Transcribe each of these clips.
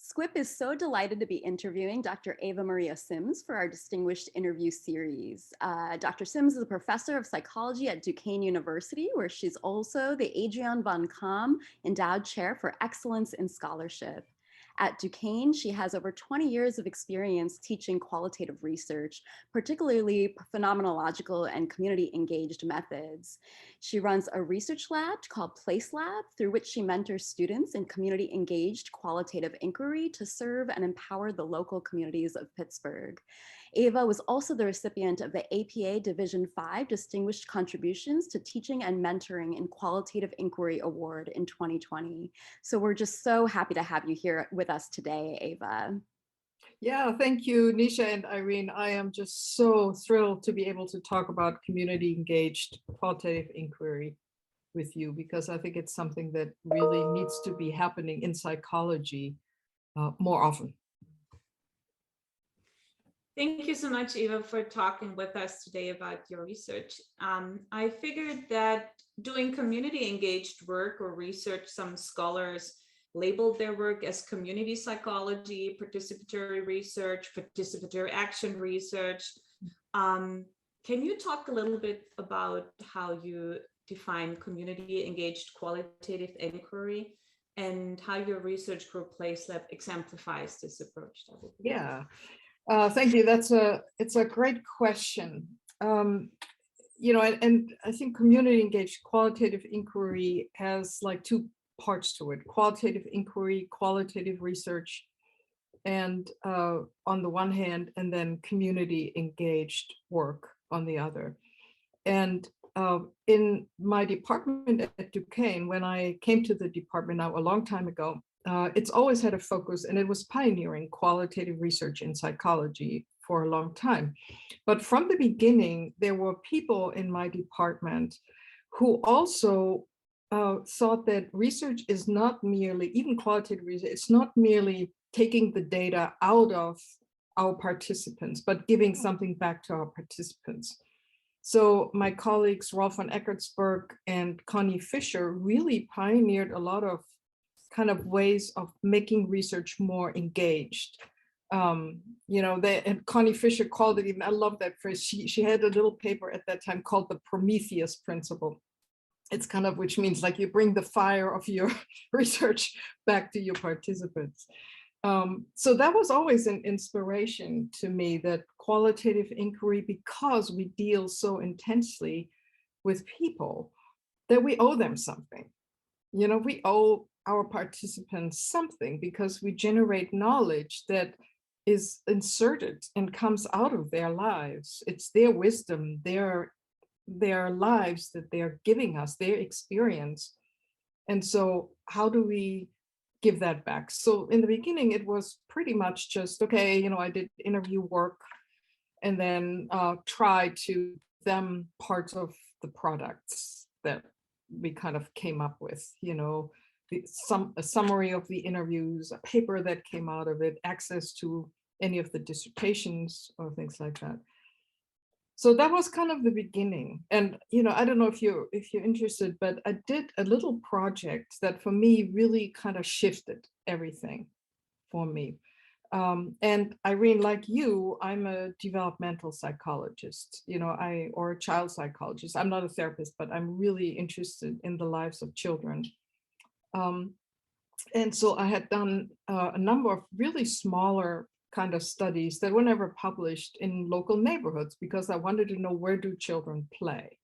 SQIP is so delighted to be interviewing Dr. Eva Maria Simms for our distinguished interview series. Dr. Simms is a professor of psychology at Duquesne University, where she's also the Adriaan van Kaam Endowed Chair for Excellence in Scholarship. At Duquesne, she has over 20 years of experience teaching qualitative research, particularly phenomenological and community engaged methods. She runs a research lab called Place Lab, through which she mentors students in community engaged qualitative inquiry to serve and empower the local communities of Pittsburgh. Eva was also the recipient of the APA Division 5 Distinguished Contributions to Teaching and Mentoring in Qualitative Inquiry Award in 2020. So we're just so happy to have you here with us today, Eva. Yeah, thank you, Nisha and Irene. I am just so thrilled to be able to talk about community engaged qualitative inquiry with you, because I think it's something that really needs to be happening in psychology more often. Thank you so much, Eva, for talking with us today about your research. I figured that doing community engaged work or research, some scholars labeled their work as community psychology, participatory research, participatory action research. Can you talk a little bit about how you define community engaged qualitative inquiry and how your research group Place Lab exemplifies this approach? Yeah. Thank you. It's a great question. You know, and I think community engaged qualitative inquiry has like two parts to it: qualitative inquiry, qualitative research, and on the one hand, and then community engaged work on the other. And in my department at Duquesne, when I came to the department now a long time ago, it's always had a focus, and it was pioneering qualitative research in psychology for a long time. But from the beginning, there were people in my department who also thought that research is not merely, even qualitative research, it's not merely taking the data out of our participants, but giving something back to our participants. So my colleagues Rolf van Eckertsburg and Connie Fisher really pioneered a lot of kind of ways of making research more engaged. You know, and Connie Fisher called it, even, I love that phrase, she had a little paper at that time called the Prometheus principle. It's kind of, which means like you bring the fire of your research back to your participants. So that was always an inspiration to me, that qualitative inquiry, because we deal so intensely with people, that we owe them something. You know, we owe our participants something, because we generate knowledge that is inserted and comes out of their lives. It's their wisdom, their lives that they're giving us, their experience. And so how do we give that back? So in the beginning, it was pretty much just, okay, you know, I did interview work and then try to them parts of the products that we kind of came up with, you know, a summary of the interviews, a paper that came out of it, access to any of the dissertations or things like that. So that was kind of the beginning. And, you know, I don't know if you're interested, but I did a little project that for me really kind of shifted everything for me. And Irene, like you, I'm a developmental psychologist, you know, or a child psychologist. I'm not a therapist, but I'm really interested in the lives of children. And so I had done a number of really smaller kind of studies that were never published in local neighborhoods, because I wanted to know, where do children play?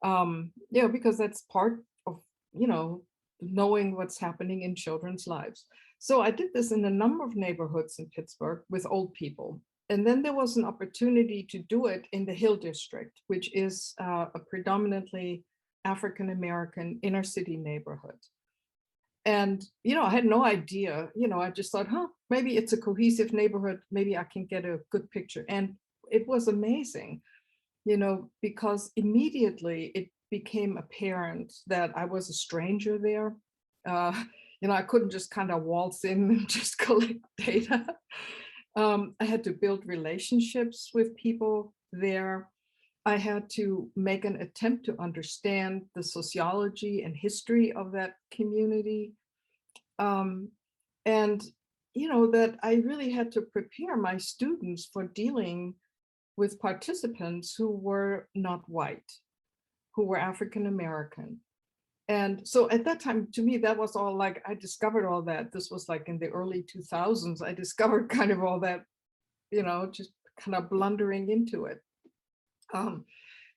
Yeah, because that's part of, you know, knowing what's happening in children's lives. So I did this in a number of neighborhoods in Pittsburgh with old people. And then there was an opportunity to do it in the Hill District, which is a predominantly African-American inner city neighborhood. And, you know, I had no idea, you know, I just thought, maybe it's a cohesive neighborhood, maybe I can get a good picture. And it was amazing, you know, because immediately it became apparent that I was a stranger there. You know, I couldn't just kind of waltz in and just collect data. I had to build relationships with people there. I had to make an attempt to understand the sociology and history of that community. And that I really had to prepare my students for dealing with participants who were not white, who were African American. And so at that time, to me, that was all like, I discovered all that. This was like in the early 2000s. I discovered kind of all that, just kind of blundering into it.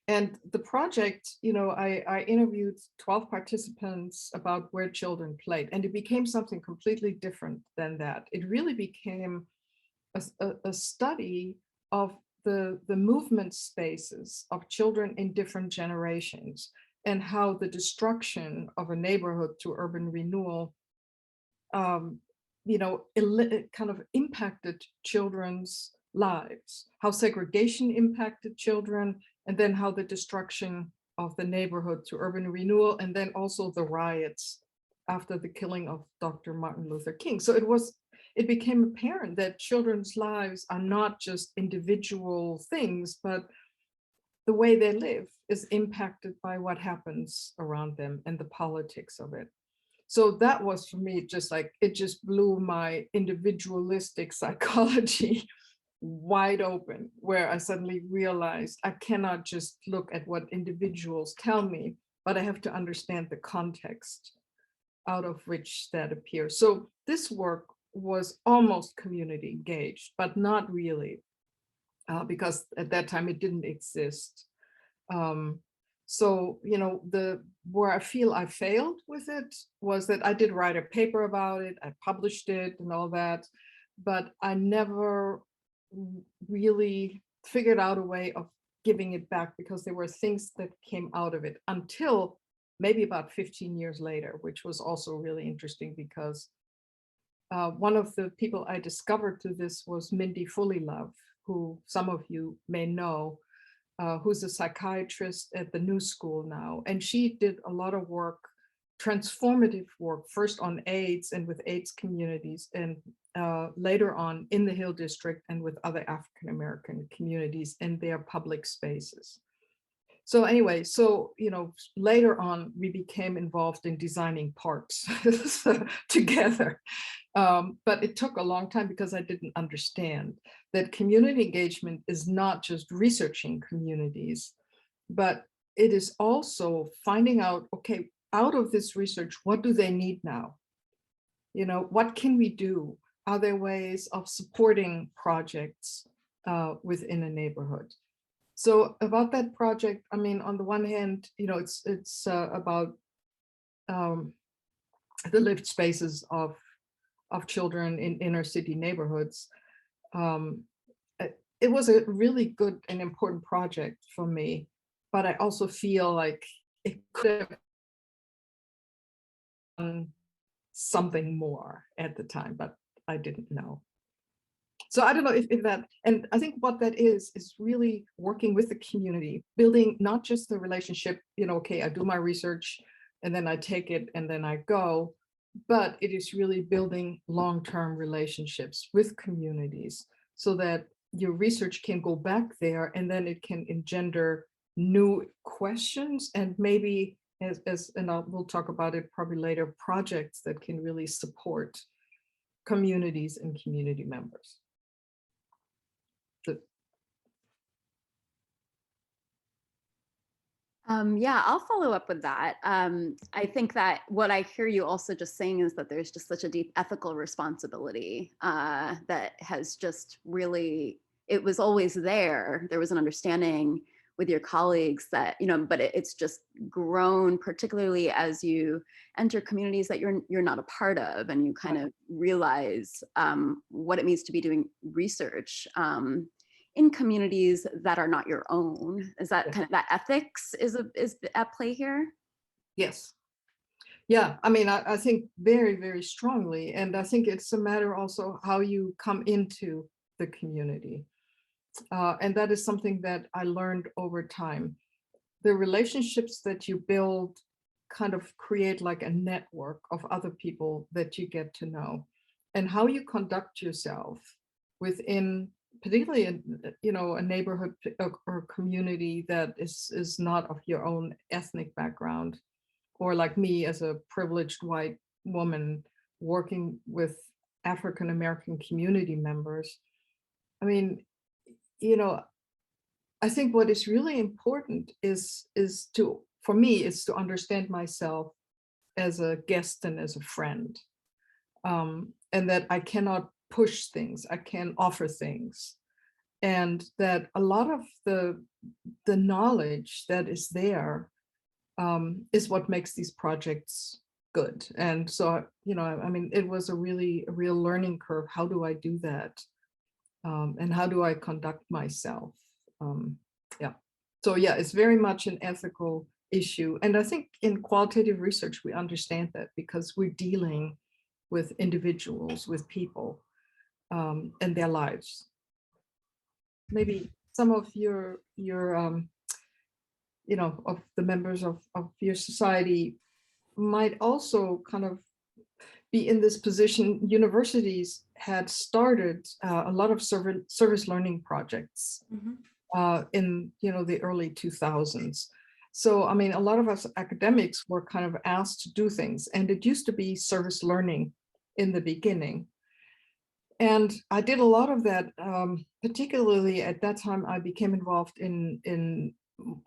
And the project, I interviewed 12 participants about where children played, and it became something completely different than that. It really became a study of the movement spaces of children in different generations, and how the destruction of a neighborhood to urban renewal, it kind of impacted children's lives, how segregation impacted children, and then how the destruction of the neighborhood to urban renewal, and then also the riots after the killing of Dr. Martin Luther King. So it became apparent that children's lives are not just individual things, but the way they live is impacted by what happens around them and the politics of it. So that was, for me, just like, it just blew my individualistic psychology wide open, where I suddenly realized I cannot just look at what individuals tell me, but I have to understand the context out of which that appears. So this work was almost community engaged, but not really, because at that time it didn't exist. So, where I feel I failed with it was that I did write a paper about it, I published it and all that, but I never really figured out a way of giving it back, because there were things that came out of it until maybe about 15 years later, which was also really interesting, because one of the people I discovered through this was Mindy Fullilove, who some of you may know, who's a psychiatrist at the New School now. And she did a lot of work, transformative work, first on AIDS and with AIDS communities, and later on in the Hill District and with other African American communities in their public spaces. So anyway, later on, we became involved in designing parks together. But it took a long time, because I didn't understand that community engagement is not just researching communities, but it is also finding out, okay, out of this research, what do they need now? What can we do? Are there ways of supporting projects within a neighborhood? So about that project, I mean, on the one hand, it's about the lived spaces of children in inner city neighborhoods. It was a really good and important project for me, but I also feel like it could have done something more at the time, but I didn't know. So I don't know if that, and I think what that is really working with the community, building not just the relationship, okay, I do my research and then I take it and then I go, but it is really building long-term relationships with communities, so that your research can go back there and then it can engender new questions, and maybe and we'll talk about it probably later, projects that can really support communities and community members. Yeah, I'll follow up with that. I think that what I hear you also just saying is that there's just such a deep ethical responsibility that has just really, it was always there. There was an understanding with your colleagues that, but it's just grown, particularly as you enter communities that you're not a part of, and you kind of realize what it means to be doing research in communities that are not your own. Is that kind of that ethics is at play here? Yes. Yeah, I mean, I think very, very strongly. And I think it's a matter also how you come into the community. And that is something that I learned over time. The relationships that you build kind of create like a network of other people that you get to know, and how you conduct yourself within, particularly a neighborhood or community that is not of your own ethnic background, or like me as a privileged white woman working with African American community members. I mean, you know, I think what is really important is to, for me, is to understand myself as a guest and as a friend, and that I cannot push things, I can offer things, and that a lot of the knowledge that is there is what makes these projects good. And so, you know, I mean, it was a real learning curve. How do I do that? And how do I conduct myself? Yeah. So yeah, it's very much an ethical issue. And I think in qualitative research, we understand that because we're dealing with individuals, with people, and their lives. Maybe some of your you know, of the members of your society might also kind of be in this position. Universities had started a lot of service learning projects in, you know, the early 2000s. So, I mean, a lot of us academics were kind of asked to do things, and it used to be service learning in the beginning. And I did a lot of that, particularly at that time. I became involved in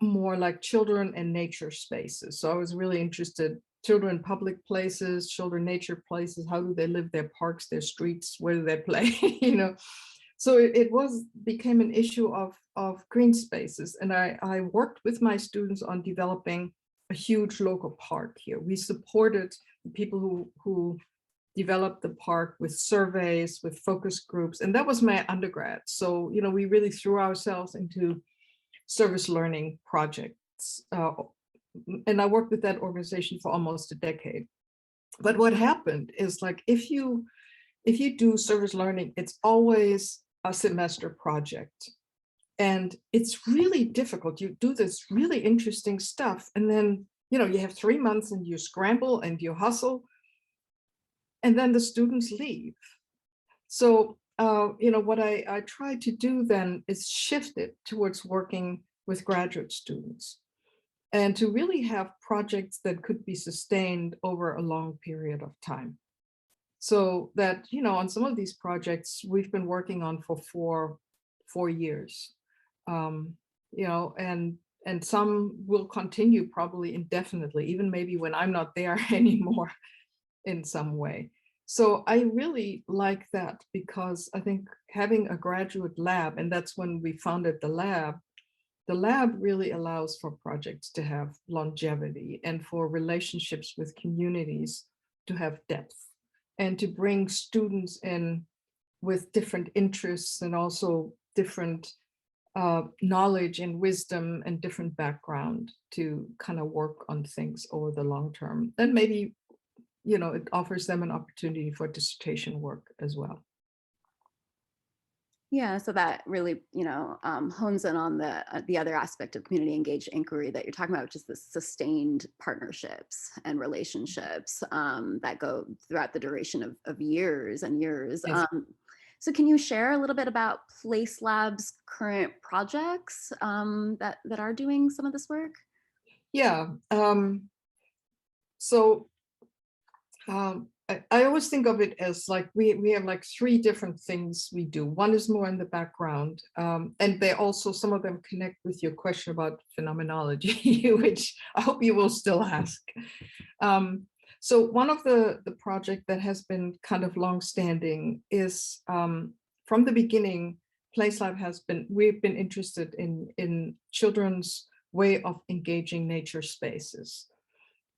more like children and nature spaces. So I was really interested, children public places, children nature places, how do they live, their parks, their streets, where do they play, you know? So it became an issue of green spaces. And I worked with my students on developing a huge local park here. We supported the people who developed the park with surveys, with focus groups, and that was my undergrad. So, you know, we really threw ourselves into service learning projects. And I worked with that organization for almost a decade. But what happened is, like, if you do service learning, it's always a semester project. And it's really difficult. You do this really interesting stuff, and then, you know, you have 3 months and you scramble and you hustle, and then the students leave. So, you know, what I tried to do then is shift it towards working with graduate students and to really have projects that could be sustained over a long period of time. So that, you know, on some of these projects we've been working on for four years, you know, and some will continue probably indefinitely, even maybe when I'm not there anymore in some way. So I really like that, because I think having a graduate lab, and that's when we founded the lab really allows for projects to have longevity and for relationships with communities to have depth, and to bring students in with different interests and also different knowledge and wisdom and different background to kind of work on things over the long term. And maybe, you know, it offers them an opportunity for dissertation work as well. Yeah, so that really, you know, hones in on the other aspect of community engaged inquiry that you're talking about, which is the sustained partnerships and relationships that go throughout the duration of years and years. Yes. So can you share a little bit about Place Lab's current projects that are doing some of this work? Yeah. So I always think of it as like we have like 3 different things we do. One is more in the background, and they also, some of them connect with your question about phenomenology, which I hope you will still ask. So one of the project that has been kind of longstanding is, from the beginning, Place Lab we've been interested in children's way of engaging nature spaces.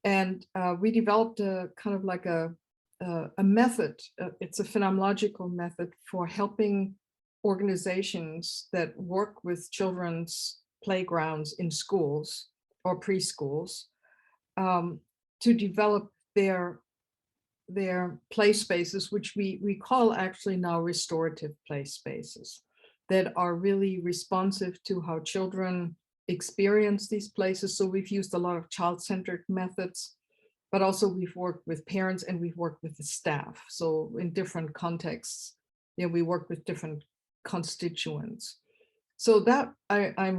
And we developed a kind of like a method. It's a phenomenological method for helping organizations that work with children's playgrounds in schools or preschools to develop their play spaces, which we call actually now restorative play spaces, that are really responsive to how children experience these places. So we've used a lot of child-centered methods, but also we've worked with parents and we've worked with the staff. So in different contexts, you know, we work with different constituents. So that I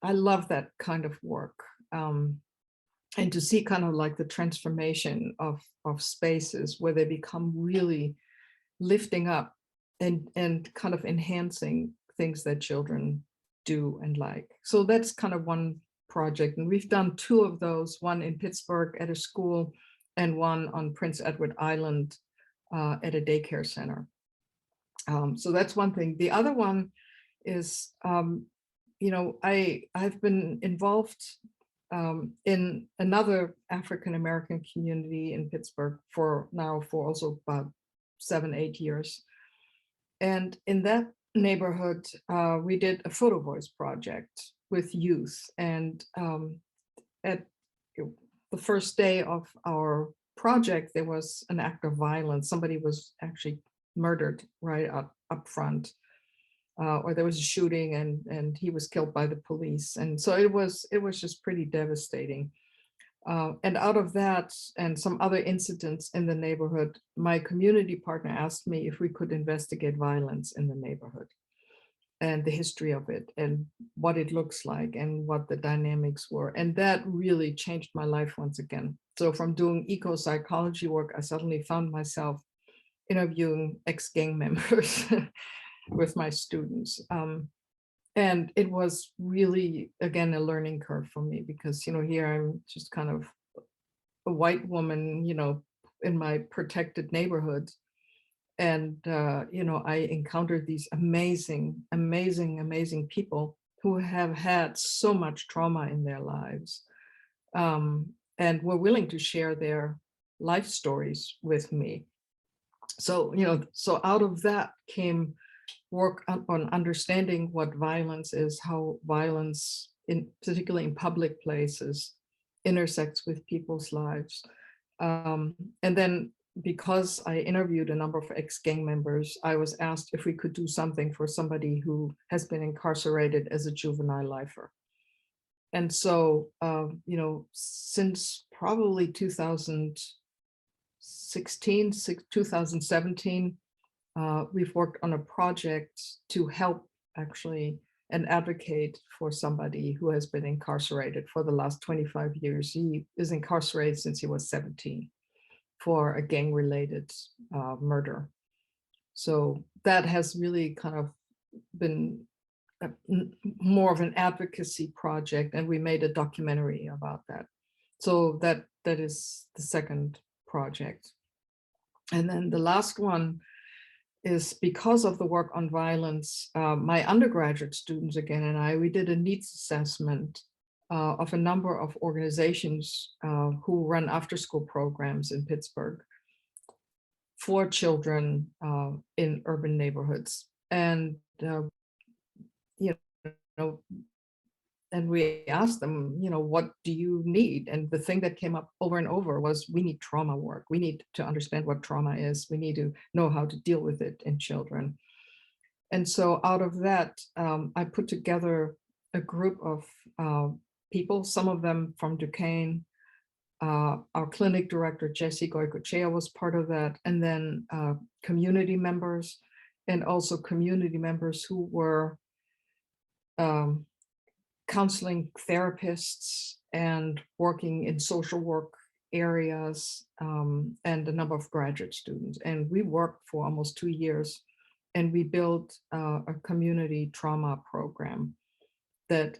love that kind of work. And to see kind of like the transformation of spaces where they become really lifting up and kind of enhancing things that children do and like. So that's kind of one project. And we've done two of those, one in Pittsburgh at a school and one on Prince Edward Island at a daycare center. So that's one thing. The other one is, I've been involved in another African-American community in Pittsburgh for also about 7-8 years. And in that neighborhood, we did a photo voice project with youth. And at the first day of our project, there was an act of violence. Somebody was actually murdered right up front. Or there was a shooting and he was killed by the police. And so it was just pretty devastating. And out of that and some other incidents in the neighborhood, my community partner asked me if we could investigate violence in the neighborhood and the history of it and what it looks like and what the dynamics were. And that really changed my life once again. So from doing eco-psychology work, I suddenly found myself interviewing ex-gang members with my students. And it was really, again, a learning curve for me because, here I'm just kind of a white woman, in my protected neighborhood. And, I encountered these amazing, amazing, amazing people who have had so much trauma in their lives and were willing to share their life stories with me. So, so out of that came work on understanding what violence is, how violence, particularly in public places, intersects with people's lives. And then because I interviewed a number of ex-gang members, I was asked if we could do something for somebody who has been incarcerated as a juvenile lifer. And so, since probably 2017, we've worked on a project to help actually and advocate for somebody who has been incarcerated for the last 25 years. He is incarcerated since he was 17 for a gang-related murder. So that has really kind of been more of an advocacy project, and we made a documentary about that. So that is the second project. And then the last one is because of the work on violence, my undergraduate students again and we did a needs assessment of a number of organizations who run after-school programs in Pittsburgh for children in urban neighborhoods. And and we asked them, what do you need? And the thing that came up over and over was, we need trauma work. We need to understand what trauma is. We need to know how to deal with it in children. And so out of that, I put together a group of people, some of them from Duquesne. Our clinic director, Jesse Goycochea, was part of that. And then community members, and also community members who were counseling therapists and working in social work areas, and a number of graduate students. And we worked for almost 2 years, and we built a community trauma program that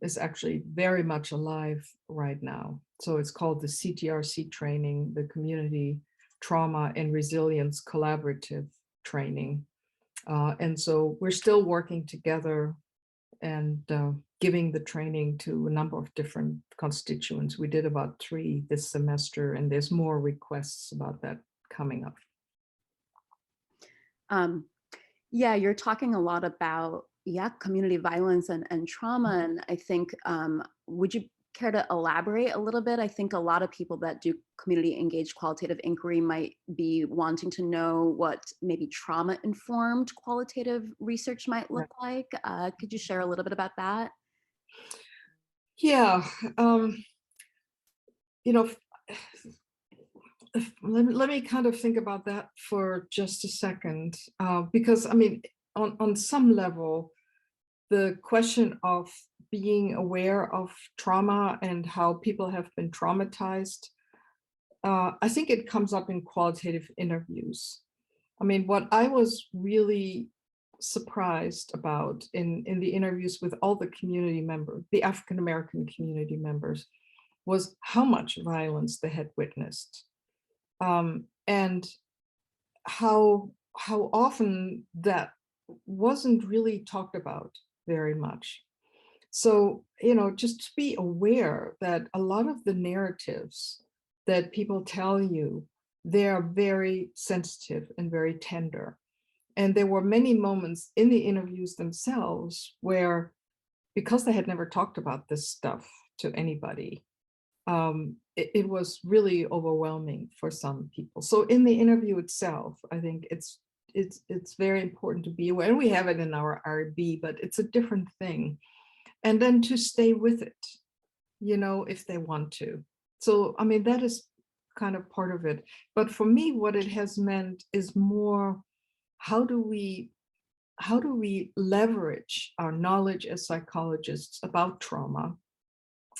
is actually very much alive right now. So it's called the CTRC training, the Community Trauma and Resilience Collaborative Training. And so we're still working together and giving the training to a number of different constituents. We did about 3 this semester, and there's more requests about that coming up. Yeah, you're talking a lot about community violence and trauma, and I think would you care to elaborate a little bit? I think a lot of people that do community engaged qualitative inquiry might be wanting to know what maybe trauma-informed qualitative research might look like. Could you share a little bit about that? Yeah, let me kind of think about that for just a second, because I mean, on some level, the question of being aware of trauma and how people have been traumatized, I think it comes up in qualitative interviews. I mean, what I was really surprised about in the interviews with all the community members, the African American community members, was how much violence they had witnessed, and how often that wasn't really talked about very much. So, you know, just to be aware that a lot of the narratives that people tell you, they are very sensitive and very tender. And there were many moments in the interviews themselves where, because they had never talked about this stuff to anybody, it was really overwhelming for some people. So in the interview itself, I think it's very important to be aware. And we have it in our RB, but it's a different thing. And then to stay with it, you know, if they want to. So, I mean, that is kind of part of it. But for me, what it has meant is more, how do we leverage our knowledge as psychologists about trauma?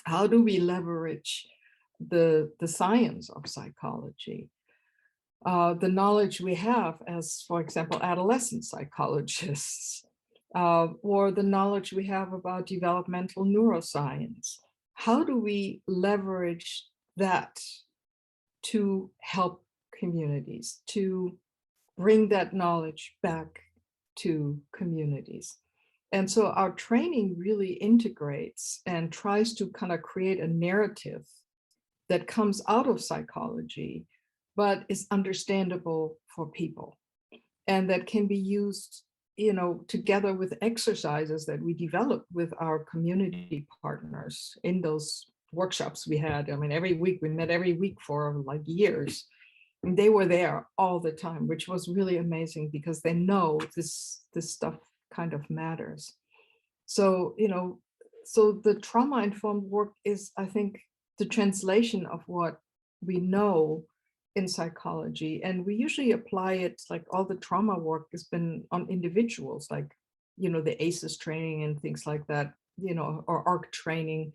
How do we leverage the science of psychology? The knowledge we have as, for example, adolescent psychologists, or the knowledge we have about developmental neuroscience. How do we leverage that to help communities, to bring that knowledge back to communities? And so our training really integrates and tries to kind of create a narrative that comes out of psychology, but is understandable for people, and that can be used, you know, together with exercises that we developed with our community partners in those workshops we had. I mean, every week, we met every week for like years. And they were there all the time, which was really amazing because they know this stuff kind of matters. So, you know, so the trauma-informed work is, I think, the translation of what we know in psychology. And we usually apply it, like all the trauma work has been on individuals, like, you know, the ACEs training and things like that, you know, or ARC training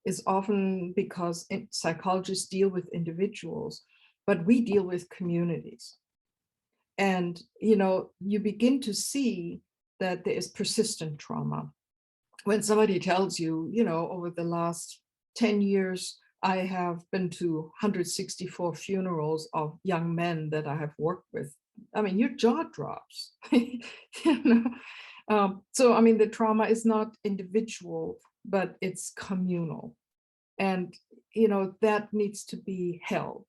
is often because psychologists deal with individuals, but we deal with communities. And, you know, you begin to see that there is persistent trauma. When somebody tells you, you know, over the last 10 years, I have been to 164 funerals of young men that I have worked with. I mean, your jaw drops. You know? So, I mean, the trauma is not individual, but it's communal. And, you know, that needs to be held.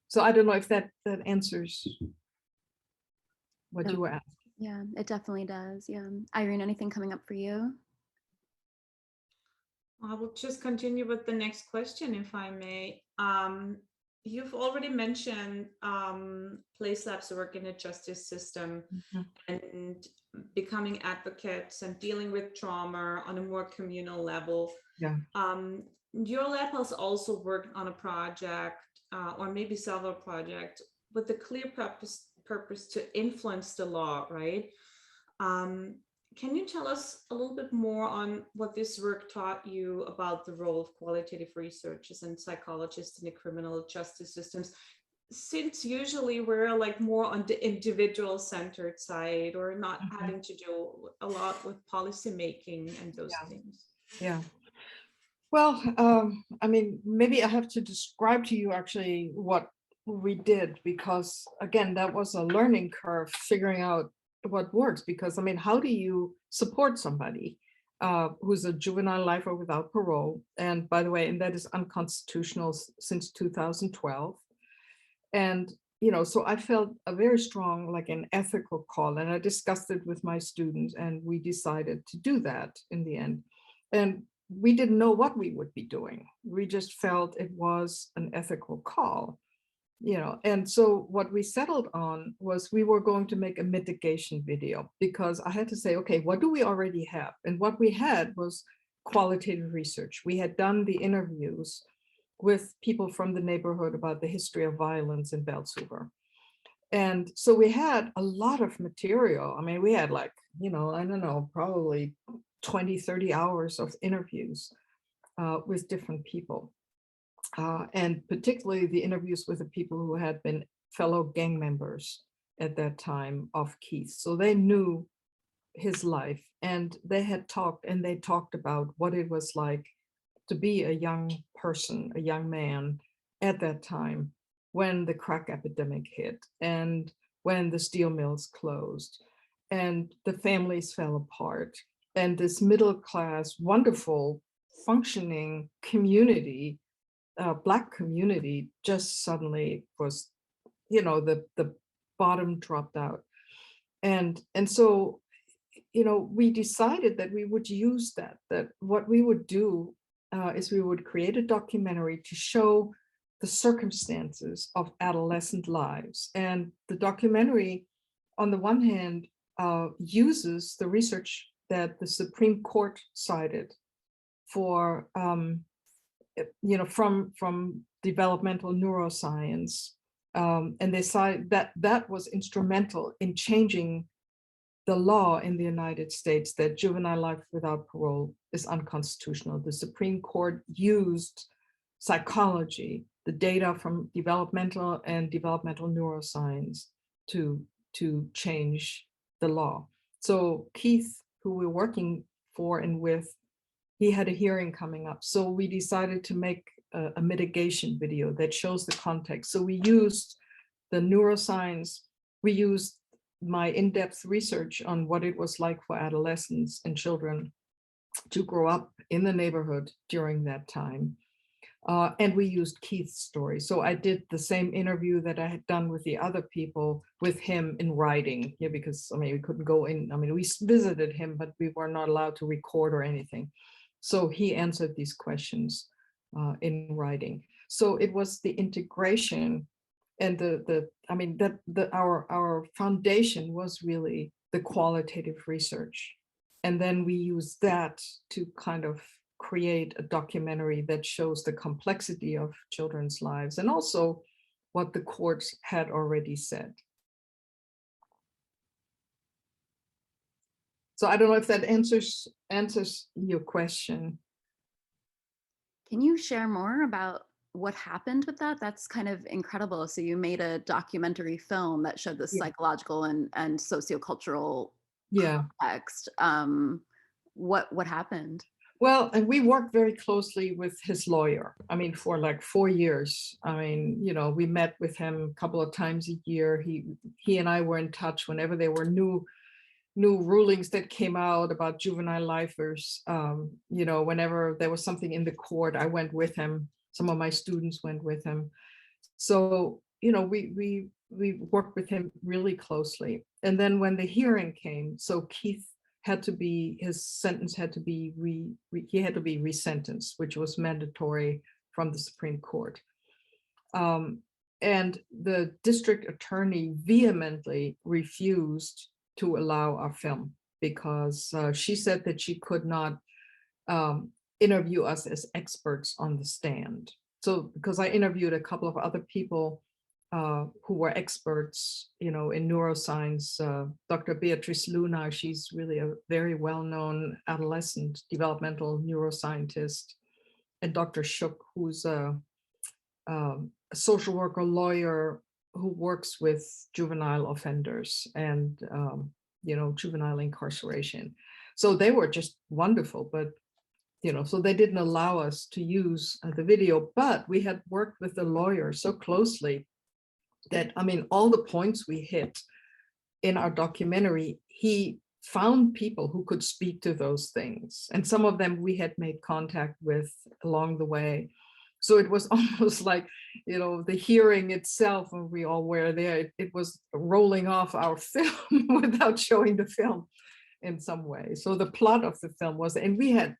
So I don't know if that answers what you were asking. Yeah, it definitely does. Yeah. Irene, anything coming up for you? I will just continue with the next question, if I may. You've already mentioned Place Lab's work in the justice system and becoming advocates and dealing with trauma on a more communal level. Yeah. Your lab has also worked on a project, or maybe several projects, with the clear purpose to influence the law, right? Can you tell us a little bit more on what this work taught you about the role of qualitative researchers and psychologists in the criminal justice systems? Since usually we're like more on the individual centered side, or not having to do a lot with policy making and those things. Yeah. Well, I mean, maybe I have to describe to you actually what we did, because again, that was a learning curve, figuring out what works. Because I mean, how do you support somebody who's a juvenile lifer without parole? And by the way, and that is unconstitutional since 2012. And, you know, so I felt a very strong, like an ethical call, and I discussed it with my students, and we decided to do that in the end. And we didn't know what we would be doing. We just felt it was an ethical call, you know. And so what we settled on was we were going to make a mitigation video, because I had to say, okay, what do we already have? And what we had was qualitative research. We had done the interviews with people from the neighborhood about the history of violence in Belzhoover. And so we had a lot of material. I mean, we had like, you know, I don't know, probably 20, 30 hours of interviews with different people. And particularly the interviews with the people who had been fellow gang members at that time of Keith. So they knew his life, and they had talked, and they talked about what it was like to be a young person, a young man at that time when the crack epidemic hit and when the steel mills closed and the families fell apart, and this middle class, wonderful, functioning community, Black community, just suddenly was, the bottom dropped out. And so, we decided that we would use that what we would do is we would create a documentary to show the circumstances of adolescent lives. And the documentary, on the one hand, uses the research that the Supreme Court cited for, from developmental neuroscience. And they cited that was instrumental in changing the law in the United States that juvenile life without parole is unconstitutional. The Supreme Court used psychology, the data from developmental and developmental neuroscience to change the law. So Keith, who we're working for and with, he had a hearing coming up. So we decided to make a mitigation video that shows the context. So we used the neuroscience, we used my in-depth research on what it was like for adolescents and children to grow up in the neighborhood during that time. And we used Keith's story. So I did the same interview that I had done with the other people with him in writing, because we couldn't go in. We visited him, but we were not allowed to record or anything. So he answered these questions in writing. So it was the integration and our foundation was really the qualitative research. And then we use that to kind of create a documentary that shows the complexity of children's lives and also what the courts had already said. So I don't know if that answers your question. Can you share more about what happened with that? That's kind of incredible. So you made a documentary film that showed the psychological and sociocultural context. What happened? Well, and we worked very closely with his lawyer. For like 4 years. We met with him a couple of times a year. He and I were in touch whenever there were new rulings that came out about juvenile lifers. Whenever there was something in the court, I went with him. Some of my students went with him. So, we worked with him really closely. And then when the hearing came, so Keith his sentence had to be he had to be resentenced, which was mandatory from the Supreme Court. And the district attorney vehemently refused to allow our film because she said that she could not interview us as experts on the stand. So because I interviewed a couple of other people who were experts, in neuroscience, Dr. Beatrice Luna, she's really a very well-known adolescent developmental neuroscientist, and Dr. Shook, who's a social worker lawyer who works with juvenile offenders and, juvenile incarceration. So they were just wonderful, but so they didn't allow us to use the video, but we had worked with the lawyer so closely that, all the points we hit in our documentary, he found people who could speak to those things. And some of them we had made contact with along the way. So it was almost like, the hearing itself, when we all were there, it was rolling off our film without showing the film in some way. So the plot of the film was, and we had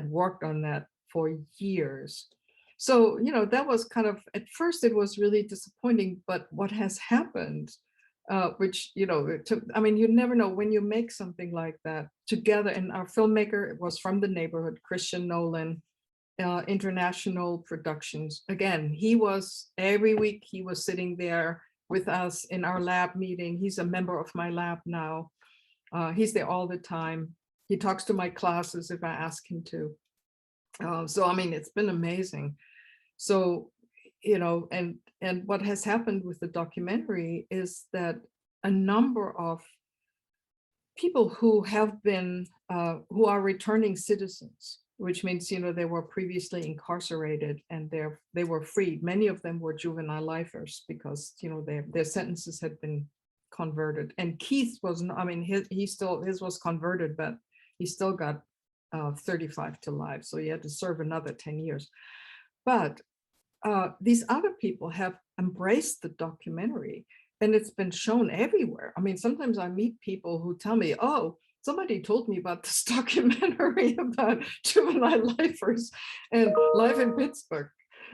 worked on that for years. So, that was kind of, at first it was really disappointing, but what has happened, which, you never know when you make something like that together. And our filmmaker was from the neighborhood, Christian Nolan, International Productions. Again, he was, every week he was sitting there with us in our lab meeting. He's a member of my lab now. He's there all the time. He talks to my classes if I ask him to. So, it's been amazing. So, you know, and what has happened with the documentary is that a number of people who have been, who are returning citizens, which means, you know, they were previously incarcerated and they were freed. Many of them were juvenile lifers because, you know, their sentences had been converted. And Keith was, I mean, his was converted, but he still got 35 to life. So he had to serve another 10 years. But these other people have embraced the documentary, and it's been shown everywhere. I mean, sometimes I meet people who tell me, oh, somebody told me about this documentary about juvenile lifers and life in Pittsburgh.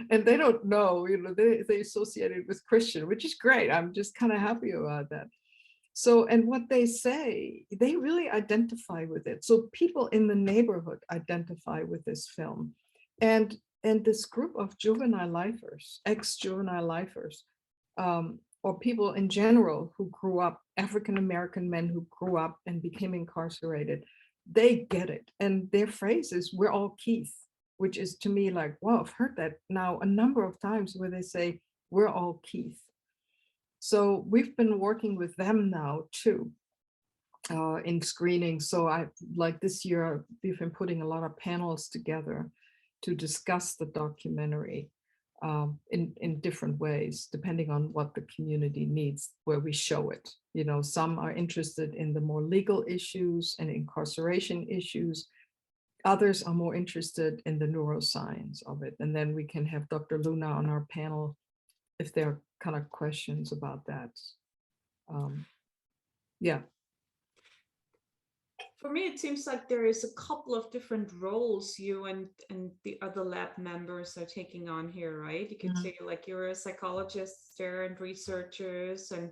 And they don't know, you know, they associate it with Christian, which is great. I'm just kind of happy about that. So, and what they say, they really identify with it. So people in the neighborhood identify with this film. And this group of juvenile lifers, ex-juvenile lifers, or people in general who grew up, African-American men who grew up and became incarcerated, they get it. And their phrase is, we're all Keith, which is to me like, wow, I've heard that now a number of times where they say, we're all Keith. So we've been working with them now too, in screening. So I, like this year, we've been putting a lot of panels together to discuss the documentary in different ways, depending on what the community needs, where we show it. You know, some are interested in the more legal issues and incarceration issues. Others are more interested in the neuroscience of it. And then we can have Dr. Luna on our panel if there are kind of questions about that. Yeah. For me, it seems like there is a couple of different roles you and the other lab members are taking on here, right? You could say like you're a psychologist there and researchers, and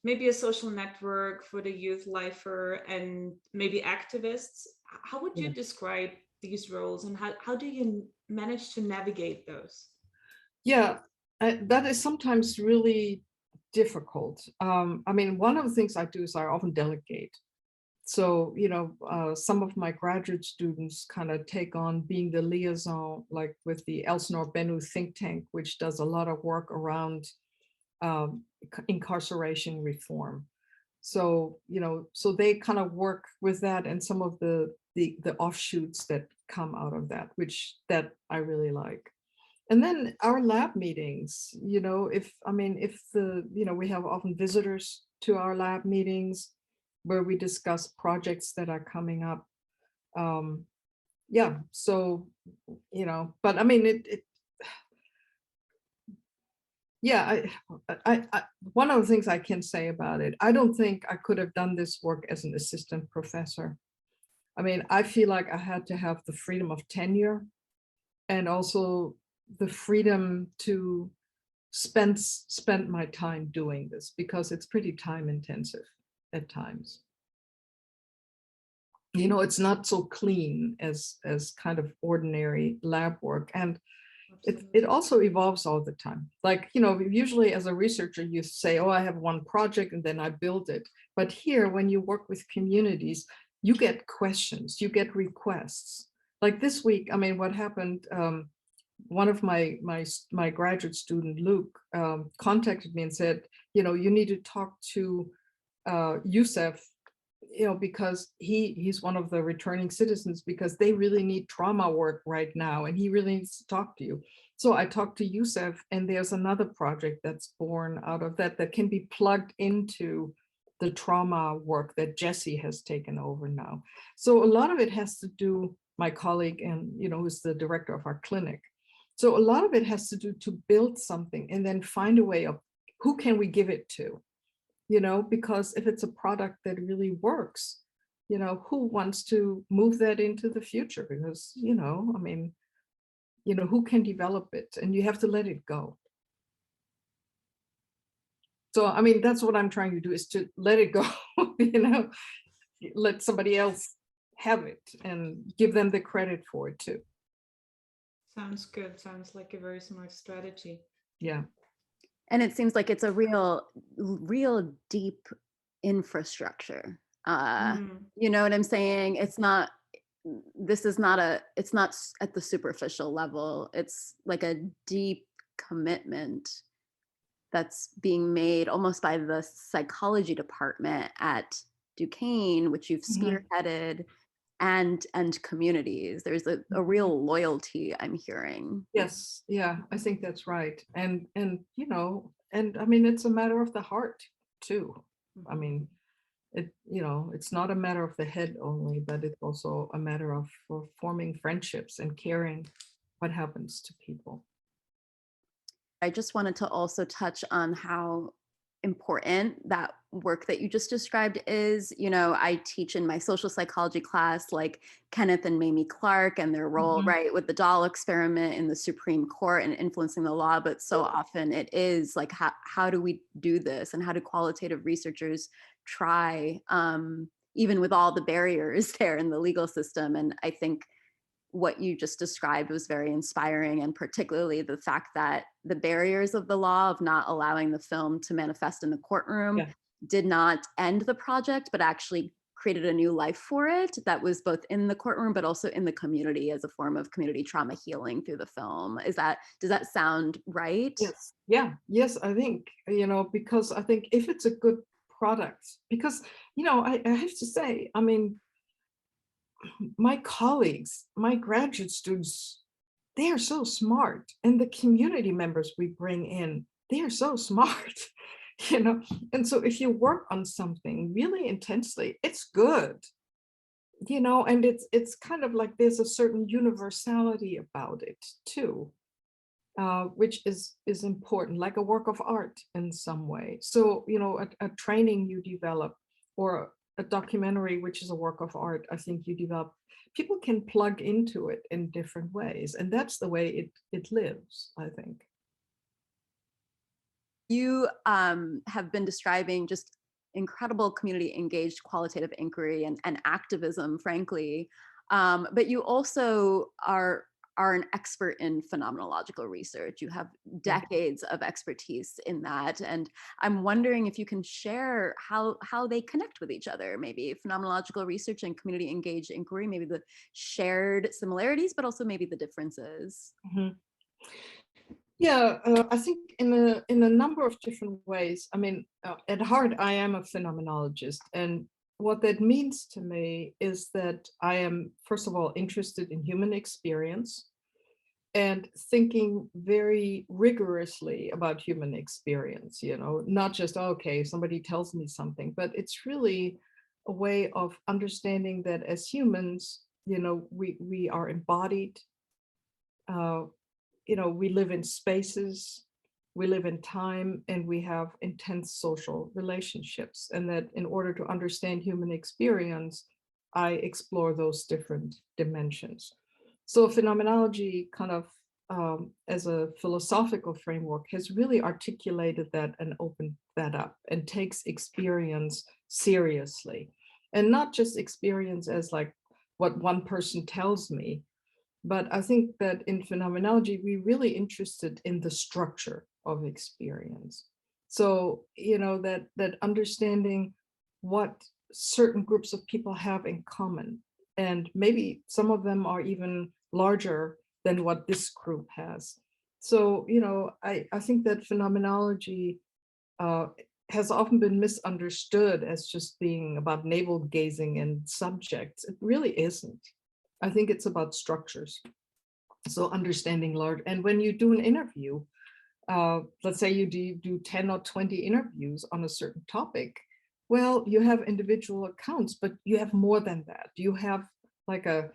maybe a social network for the youth lifer, and maybe activists. How would you describe these roles, and how do you manage to navigate those? Yeah, that is sometimes really difficult. I mean, one of the things I do is I often delegate. So, you know, some of my graduate students kind of take on being the liaison, like with the Elsinore Bennu think tank, which does a lot of work around incarceration reform. So, you know, so they kind of work with that and some of the offshoots that come out of that, which that I really like. And then our lab meetings, you know, if the, you know, we have often visitors to our lab meetings where we discuss projects that are coming up. Yeah, so, you know, but I mean, yeah, one of the things I can say about it, I don't think I could have done this work as an assistant professor. I mean, I feel like I had to have the freedom of tenure and also the freedom to spend my time doing this, because it's pretty time intensive at times. You know, it's not so clean as kind of ordinary lab work. And it also evolves all the time. Like, you know, usually as a researcher, you say, oh, I have one project and then I build it. But here, when you work with communities, you get questions, you get requests. Like this week, I mean, what happened, one of my graduate student, Luke, contacted me and said, you know, you need to talk to Youssef, you know, because he's one of the returning citizens, because they really need trauma work right now and he really needs to talk to you. So I talked to Youssef, and there's another project that's born out of that can be plugged into the trauma work that Jesse has taken over now. So a lot of it has to do, my colleague, and you know, who's the director of our clinic. So a lot of it has to do to build something and then find a way of who can we give it to? You know, because if it's a product that really works, you know, who wants to move that into the future? Because, you know, I mean, you know, who can develop it? And you have to let it go. So, I mean, that's what I'm trying to do, is to let it go, you know, let somebody else have it and give them the credit for it too. Sounds good. Sounds like a very smart strategy. Yeah. And it seems like it's a real deep infrastructure. You know what I'm saying? It's not at the superficial level. It's like a deep commitment that's being made almost by the psychology department at Duquesne, which you've spearheaded, and communities. There's a real loyalty I'm hearing. Yes, yeah, I think that's right. And I mean, it's a matter of the heart too. I mean, it's not a matter of the head only, but it's also a matter of forming friendships and caring what happens to people. I just wanted to also touch on how important that work that you just described is. I teach in my social psychology class, like Kenneth and Mamie Clark and their role, right, with the doll experiment in the Supreme Court and influencing the law. But so often it is like, how do we do this? And how do qualitative researchers try, even with all the barriers there in the legal system? And I think what you just described was very inspiring, and particularly the fact that the barriers of the law of not allowing the film to manifest in the courtroom did not end the project, but actually created a new life for it that was both in the courtroom, but also in the community as a form of community trauma healing through the film. Does that sound right? Yes. Yeah. Yes, I think, because I think if it's a good product, because, I have to say, I mean, my colleagues, my graduate students, they are so smart. And the community members we bring in, they are so smart, And so if you work on something really intensely, it's good, and it's kind of like there's a certain universality about it too, which is important, like a work of art in some way. So, a training you develop, or a documentary, which is a work of art, I think you develop, people can plug into it in different ways. And that's the way it lives, I think. You have been describing just incredible community engaged qualitative inquiry and activism, frankly. But you also are an expert in phenomenological research. You have decades of expertise in that. And I'm wondering if you can share how they connect with each other, maybe phenomenological research and community engaged inquiry, maybe the shared similarities, but also maybe the differences. Yeah, I think in a number of different ways. I mean, at heart, I am a phenomenologist. And what that means to me is that I am, first of all, interested in human experience and thinking very rigorously about human experience, not just, okay, somebody tells me something, but it's really a way of understanding that as humans, we are embodied, we live in spaces, we live in time, and we have intense social relationships. And that in order to understand human experience, I explore those different dimensions. So phenomenology kind of, as a philosophical framework, has really articulated that and opened that up and takes experience seriously. And not just experience as like what one person tells me, but I think that in phenomenology, we're really interested in the structure of experience. So, that understanding what certain groups of people have in common, and maybe some of them are even larger than what this group has. So, I think that phenomenology has often been misunderstood as just being about navel gazing and subjects. It really isn't. I think it's about structures. So understanding large, and when you do an interview, let's say you do 10 or 20 interviews on a certain topic, well, you have individual accounts, but you have more than that. You have like a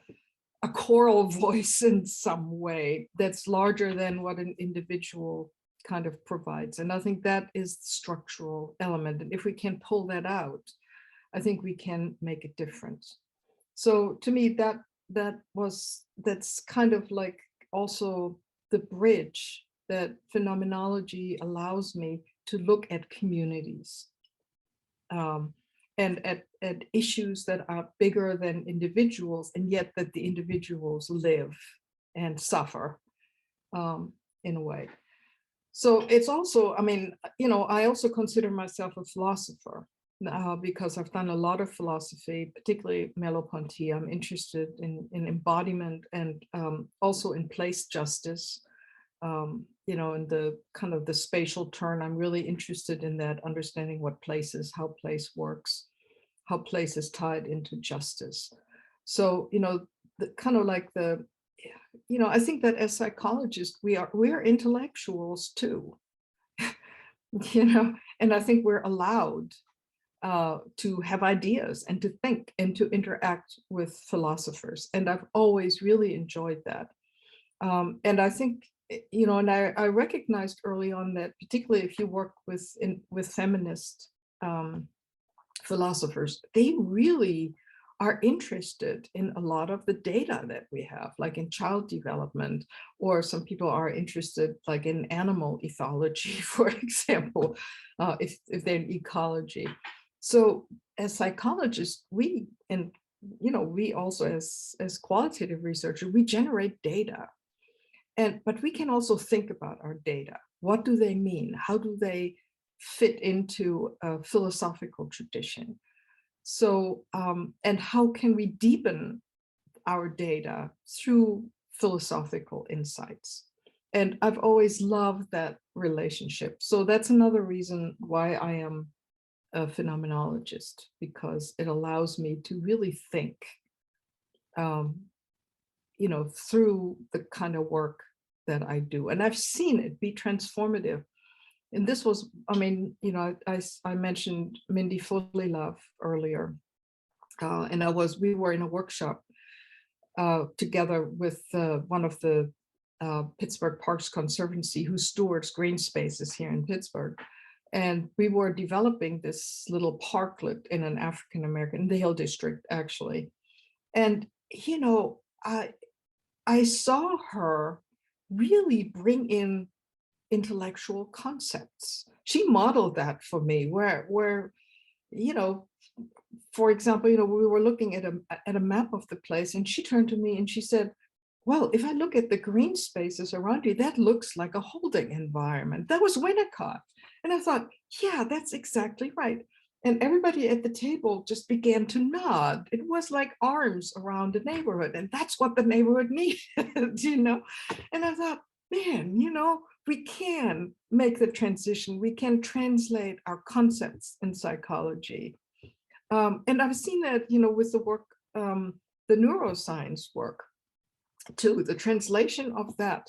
choral voice in some way that's larger than what an individual kind of provides. And I think that is the structural element. And if we can pull that out, I think we can make a difference. So to me, that's kind of like also the bridge that phenomenology allows me to look at communities, and at issues that are bigger than individuals, and yet that the individuals live and suffer, in a way. So it's also, I mean, I also consider myself a philosopher, because I've done a lot of philosophy, particularly Merleau-Ponty. I'm interested in embodiment, and also in place justice, in the kind of the spatial turn. I'm really interested in that, understanding what place is, how place works, how place is tied into justice. So, the kind of like I think that as psychologists, we're intellectuals too, and I think we're allowed to have ideas and to think and to interact with philosophers. And I've always really enjoyed that. And I think, and I recognized early on that, particularly if you work with feminist philosophers, they really are interested in a lot of the data that we have, like in child development, or some people are interested like in animal ethology, for example, if they're in ecology. So as psychologists, we also as qualitative researchers, we generate data. But we can also think about our data. What do they mean? How do they fit into a philosophical tradition? So, and how can we deepen our data through philosophical insights? And I've always loved that relationship. So that's another reason why I am a phenomenologist, because it allows me to really think, through the kind of work that I do. And I've seen it be transformative. And this was, I mentioned Mindy Foley Love earlier. And we were in a workshop together with one of the Pittsburgh Parks Conservancy, who stewards green spaces here in Pittsburgh. And we were developing this little parklet in an African-American, the Hill District, actually. And, I saw her really bring in intellectual concepts. She modeled that for me, where for example, we were looking at a map of the place, and she turned to me and she said, well, if I look at the green spaces around you, that looks like a holding environment. That was Winnicott. And I thought, yeah, that's exactly right. And everybody at the table just began to nod. It was like arms around the neighborhood. And that's what the neighborhood needed, And I thought, man, we can make the transition. We can translate our concepts in psychology. And I've seen that, with the work, the neuroscience work too, the translation of that.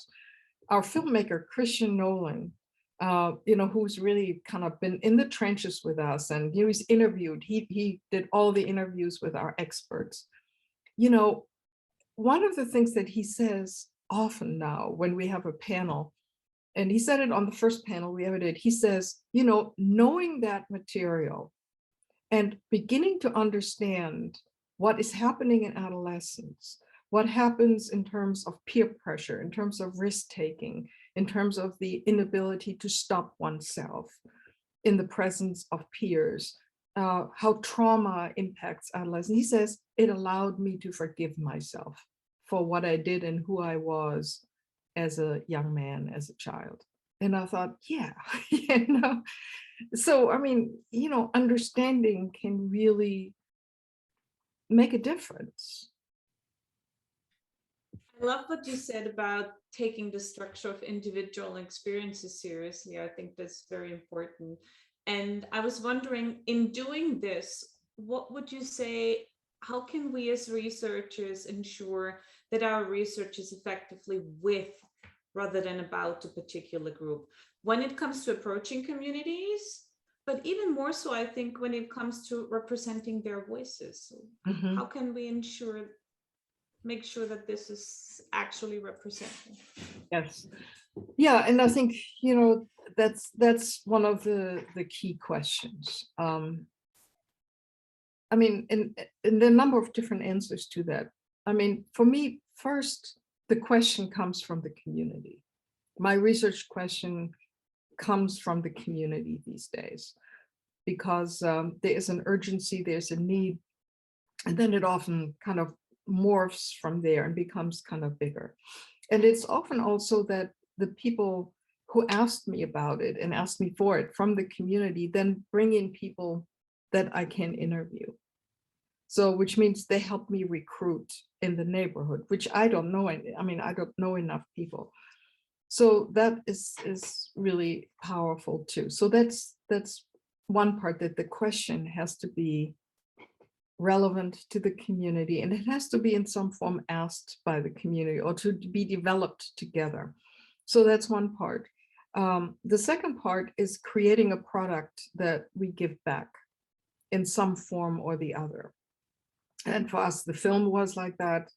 Our filmmaker, Christian Nolan, who's really kind of been in the trenches with us, and he's interviewed, he did all the interviews with our experts. One of the things that he says often now when we have a panel, and he said it on the first panel we ever did, he says, knowing that material and beginning to understand what is happening in adolescence, what happens in terms of peer pressure, in terms of risk-taking, in terms of the inability to stop oneself in the presence of peers, how trauma impacts adolescence. He says, it allowed me to forgive myself for what I did and who I was as a young man, as a child. And I thought, yeah, So, understanding can really make a difference. I love what you said about taking the structure of individual experiences seriously. I think that's very important. And I was wondering, in doing this, what would you say, how can we as researchers ensure that our research is effectively with rather than about a particular group when it comes to approaching communities, but even more so, I think, when it comes to representing their voices? So how can we make sure that this is actually represented? Yes. Yeah, and I think, that's one of the key questions. And there are a number of different answers to that. For me, first, the question comes from the community. My research question comes from the community these days, because there is an urgency, there's a need, and then it often kind of morphs from there and becomes kind of bigger. And it's often also that the people who asked me about it and asked me for it from the community then bring in people that I can interview. So, which means they help me recruit in the neighborhood, which I don't know. I don't know enough people. So that is really powerful too. So that's one part, that the question has to be relevant to the community, and it has to be in some form asked by the community or to be developed together. So that's one part. The second part is creating a product that we give back in some form or the other. And for us, the film was like that.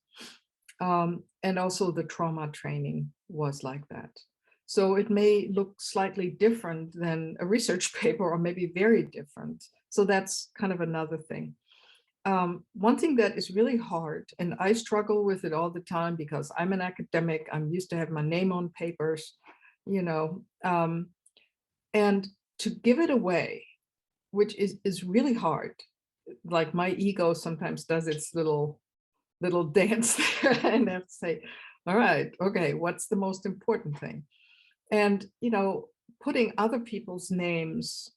And also the trauma training was like that. So it may look slightly different than a research paper, or maybe very different. So that's kind of another thing. One thing that is really hard, and I struggle with it all the time because I'm an academic, I'm used to have my name on papers, you know, and to give it away, which is really hard. Like my ego sometimes does its little dance there, and I have to say, all right, okay, what's the most important thing? And, you know, putting other people's names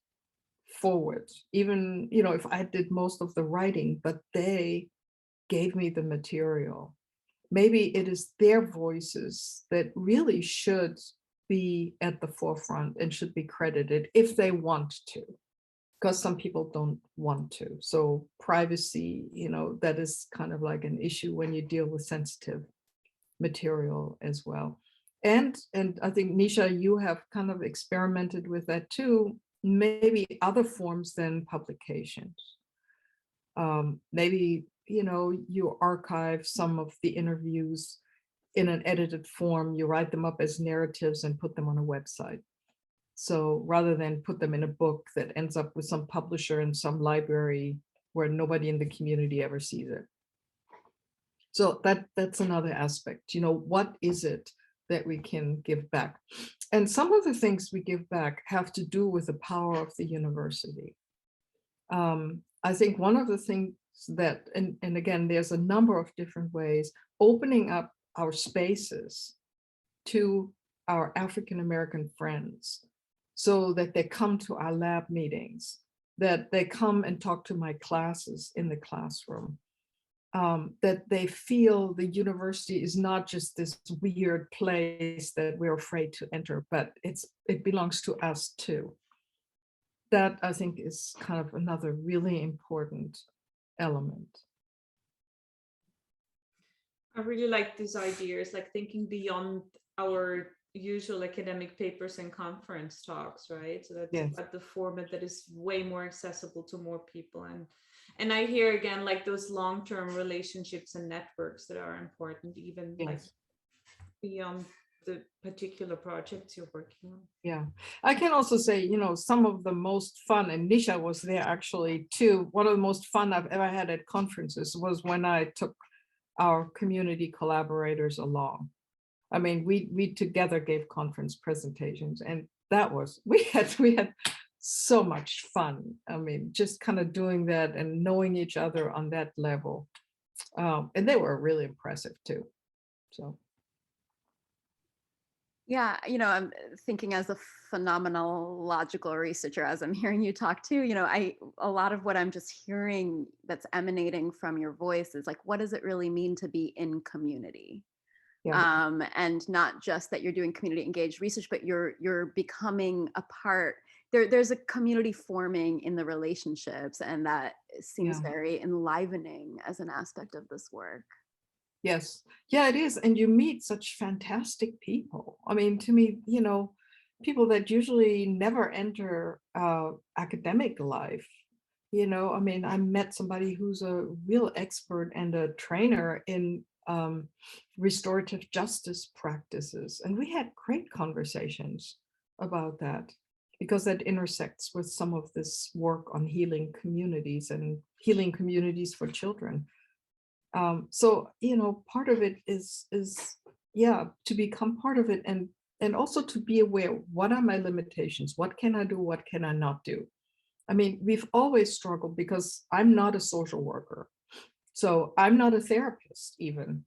forward, even, you know, if I did most of the writing, but they gave me the material, maybe it is their voices that really should be at the forefront and should be credited if they want to, because some people don't want to. So privacy, you know, that is kind of like an issue when you deal with sensitive material as well. And I think, Nisha, you have kind of experimented with that too, maybe other forms than publications. Maybe, you know, you archive some of the interviews in an edited form, you write them up as narratives and put them on a website. So rather than put them in a book that ends up with some publisher in some library where nobody in the community ever sees it. So that's another aspect, you know, what is it that we can give back? And some of the things we give back have to do with the power of the university. I think one of the things that, and again, there's a number of different ways, opening up our spaces to our African-American friends so that they come to our lab meetings, that they come and talk to my classes in the classroom, that they feel the university is not just this weird place that we're afraid to enter, but it belongs to us too. That, I think, is kind of another really important element. I really like these ideas, like thinking beyond our usual academic papers and conference talks, right? So that's Yes. at the format that is way more accessible to more people. And I hear again, like those long-term relationships and networks that are important, even like Yes. beyond the particular projects you're working on. Yeah, I can also say, you know, some of the most fun, and Nisha was there actually too. One of the most fun I've ever had at conferences was when I took our community collaborators along. I mean, we together gave conference presentations, and that was, we had so much fun. I mean, just kind of doing that and knowing each other on that level. And they were really impressive too. So. Yeah, you know, I'm thinking as a phenomenological researcher, as I'm hearing you talk too, you know, a lot of what I'm just hearing that's emanating from your voice is like, what does it really mean to be in community? Yeah. And not just that you're doing community engaged research, but you're becoming a part. There's a community forming in the relationships, and that seems very enlivening as an aspect of this work. Yes, yeah, it is. And you meet such fantastic people. I mean, to me, you know, people that usually never enter academic life. You know, I mean, I met somebody who's a real expert and a trainer in restorative justice practices. And we had great conversations about that, because that intersects with some of this work on healing communities and healing communities for children. So, you know, part of it is yeah, to become part of it, and also to be aware, what are my limitations? What can I do? What can I not do? I mean, we've always struggled because I'm not a social worker. So I'm not a therapist even.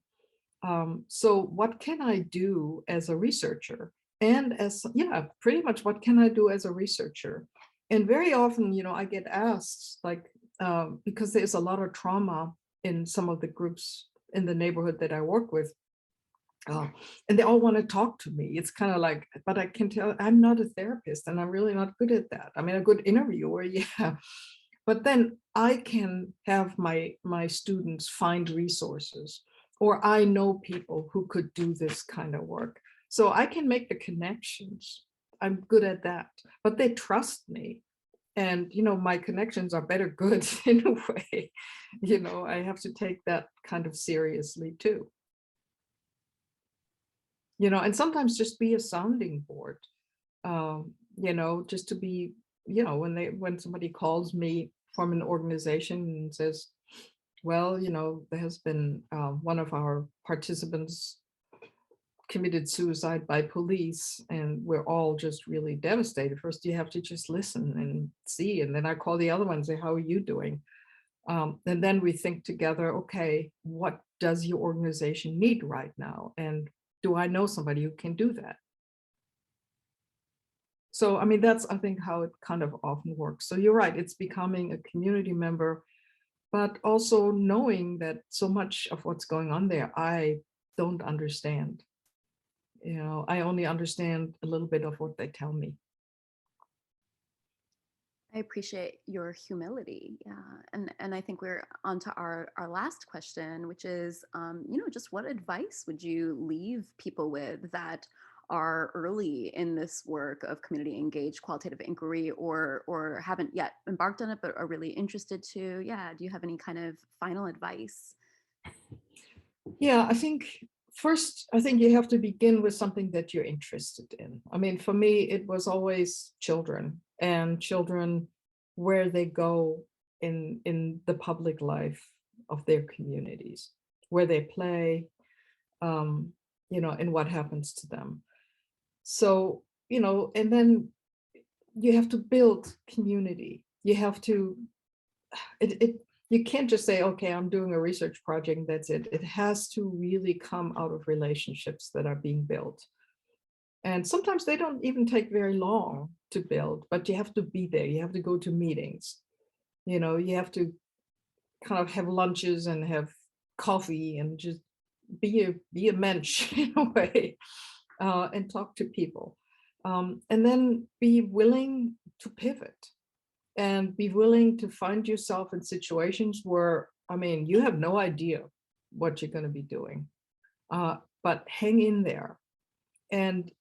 So what can I do as a researcher? And as, yeah, pretty much what can I do as a researcher? And very often, you know, I get asked, like, because there's a lot of trauma in some of the groups in the neighborhood that I work with. Oh, and they all want to talk to me. It's kind of like, but I can tell I'm not a therapist and I'm really not good at that. I mean, a good interviewer, yeah. But then I can have my students find resources, or I know people who could do this kind of work. So I can make the connections. I'm good at that, but they trust me. And, my connections are better good in a way. I have to take that kind of seriously too. And sometimes just be a sounding board, just to be, when somebody calls me from an organization and says, well, there has been one of our participants committed suicide by police and we're all just really devastated. First, you have to just listen and see. And then I call the other one and say, how are you doing? And then we think together, okay, what does your organization need right now? And do I know somebody who can do that? So, I mean, that's, I think, how it kind of often works. So you're right, it's becoming a community member, but also knowing that so much of what's going on there, I don't understand. I only understand a little bit of what they tell me. I appreciate your humility. Yeah. And I think we're on to our last question, which is, just what advice would you leave people with that are early in this work of community engaged qualitative inquiry, or haven't yet embarked on it, but are really interested to? Yeah. Do you have any kind of final advice? Yeah, I think first, I think you have to begin with something that you're interested in. I mean, for me, it was always children, and children where they go in the public life of their communities, where they play, and what happens to them. So, and then you have to build community. You have to, you can't just say, okay, I'm doing a research project and that's it. It has to really come out of relationships that are being built. And sometimes they don't even take very long to build, but you have to be there. You have to go to meetings. You have to kind of have lunches and have coffee and just be a mensch in a way, and talk to people. And then be willing to pivot and be willing to find yourself in situations where, I mean, you have no idea what you're going to be doing, but hang in there and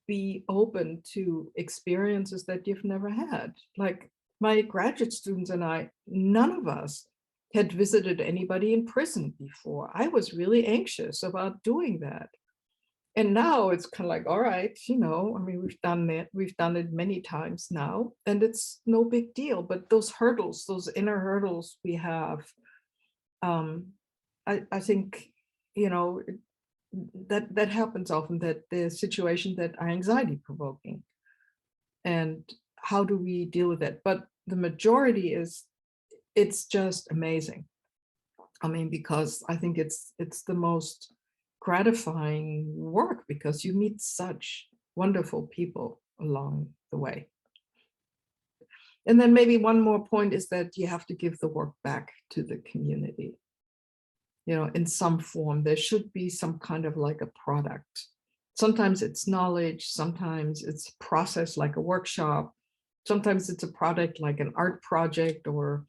be open to experiences that you've never had. Like my graduate students and I, none of us had visited anybody in prison before. I was really anxious about doing that. And now it's kind of like, all right, I mean, we've done that. We've done it many times now, and it's no big deal. But those hurdles, those inner hurdles we have, I think, that happens often, that the situations that are anxiety provoking. And how do we deal with that? But the majority it's just amazing. I mean, because I think it's the most gratifying work, because you meet such wonderful people along the way. And then maybe one more point is that you have to give the work back to the community. In some form, there should be some kind of like a product. Sometimes it's knowledge, sometimes it's a process like a workshop, sometimes it's a product like an art project, or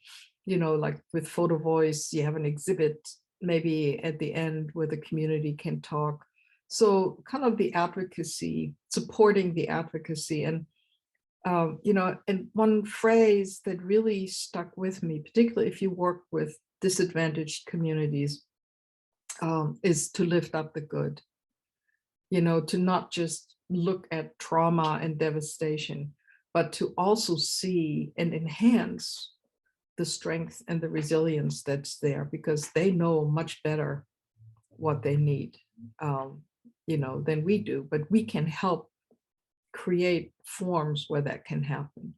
like with Photo Voice, you have an exhibit maybe at the end where the community can talk. So kind of the advocacy, supporting the advocacy. And and one phrase that really stuck with me, particularly if you work with disadvantaged communities, is to lift up the good, to not just look at trauma and devastation, but to also see and enhance the strength and the resilience that's there, because they know much better what they need, than we do. But we can help create forms where that can happen.